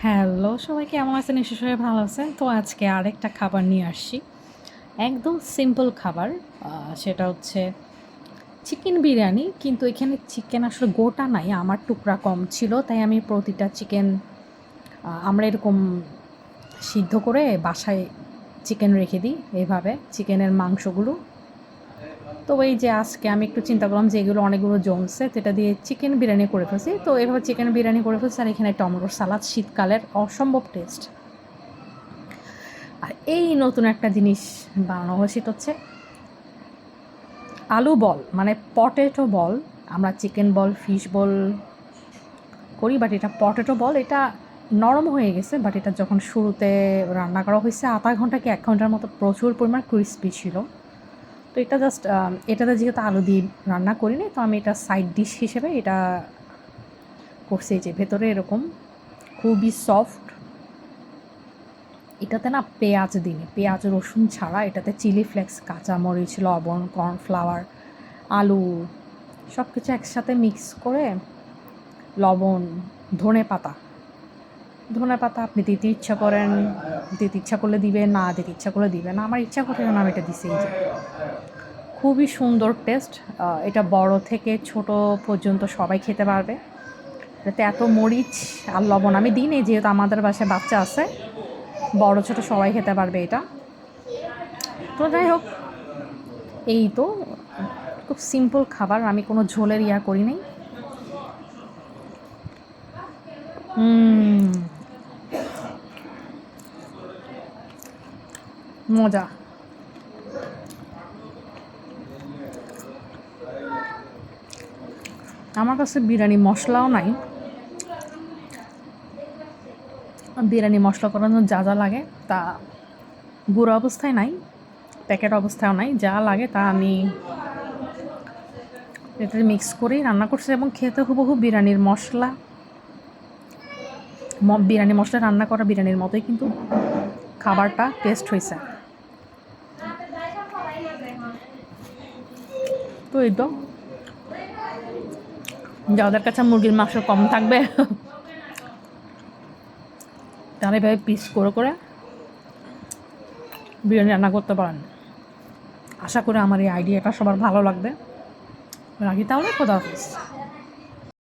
Hello সবাই, কেমন আছেন? নিশ্চয়ই সবাই ভালো আছেন। তো আজকে আরেকটা খাবার নিয়ে আসছি, একদম সিম্পল খাবার। সেটা হচ্ছে চিকেন বিরিয়ানি, কিন্তু এখানে চিকেন আসলে গোটা নাই, আমার টুকরা কম ছিল, তাই আমি প্রতিটা চিকেন আমরা এরকম সিদ্ধ করে বাসায় চিকেন রেখে দিই এইভাবে, চিকেনের মাংসগুলো। তো এই যে আজকে আমি একটু চিন্তা করলাম যে এগুলো অনেকগুলো জমছে, তো এটা দিয়ে চিকেন বিরিয়ানি করে ফেলছি। তো এভাবে চিকেন বিরিয়ানি করে ফেলছি, আর এখানে টমেটোর সালাদ, শীতকালের অসম্ভব টেস্ট। আর এই নতুন একটা জিনিস বানানো হয়েছে, সেটা হচ্ছে আলু বল, মানে পটেটো বল। আমরা চিকেন বল, ফিশ বল করি, বাট এটা পটেটো বল। এটা নরম হয়ে গেছে, বাট এটা যখন শুরুতে রান্না করা হয়েছে আধা ঘন্টা কি 1 ঘন্টার মতো, প্রচুর পরিমাণ ক্রিস্পি ছিল। তো এটা জাস্ট এটাতে যেহেতু আলু দিয়ে রান্না করিনি, তো আমি এটা সাইড ডিশ হিসেবে এটা করছি। যে ভেতরে এরকম খুবই সফট। এটাতে না পেঁয়াজ দিই, পেঁয়াজ রসুন ছাড়া এটাতে চিলি ফ্লেক্স, কাঁচামরিচ, লবণ, কর্নফ্লাওয়ার, আলু সব কিছু একসাথে মিক্স করে, লবণ, ধনে পাতা আপনি দিতে ইচ্ছা করেন, দিতে ইচ্ছা করলে দিবেন, না দিতে ইচ্ছা করলে দিবেন না। আমার ইচ্ছা করে না, আমি এটা দিছি। এই যে খুবই সুন্দর টেস্ট। এটা বড় থেকে ছোট পর্যন্ত সবাই খেতে পারবে। এটাতে এত মরিচ আর লবণ আমি দিই নি, যেহেতু আমাদের বাসায় বাচ্চা আছে, বড় ছোট সবাই খেতে পারবে এটা। তো যাই হোক, এই তো খুব সিম্পল খাবার, আমি কোনো ঝোলের ইয়া করি নাই। মজা। আমার কাছে বিরিয়ানি মশলাও নাই। বিরিয়ানি মশলা করার জন্য যা যা লাগে তা গুঁড়ো অবস্থায় নাই, প্যাকেট অবস্থায়ও নাই। যা লাগে তা আমি এটা মিক্স করেই রান্না করছি, এবং খেতে হুবহু বিরিয়ানির মশলা, বিরিয়ানি মশলা রান্না করা বিরিয়ানির মতোই কিন্তু খাবারটা টেস্ট হয়েছে। তো এই তো, যাদের কাছে মুরগির মাংস কম থাকবে তারা এভাবে পিস করে করে বিরিয়ানি রান্না করতে পারেন। আশা করি আমার এই আইডিয়াটা সবার ভালো লাগবে। রাখি তাহলে, খোদা হাফেজ।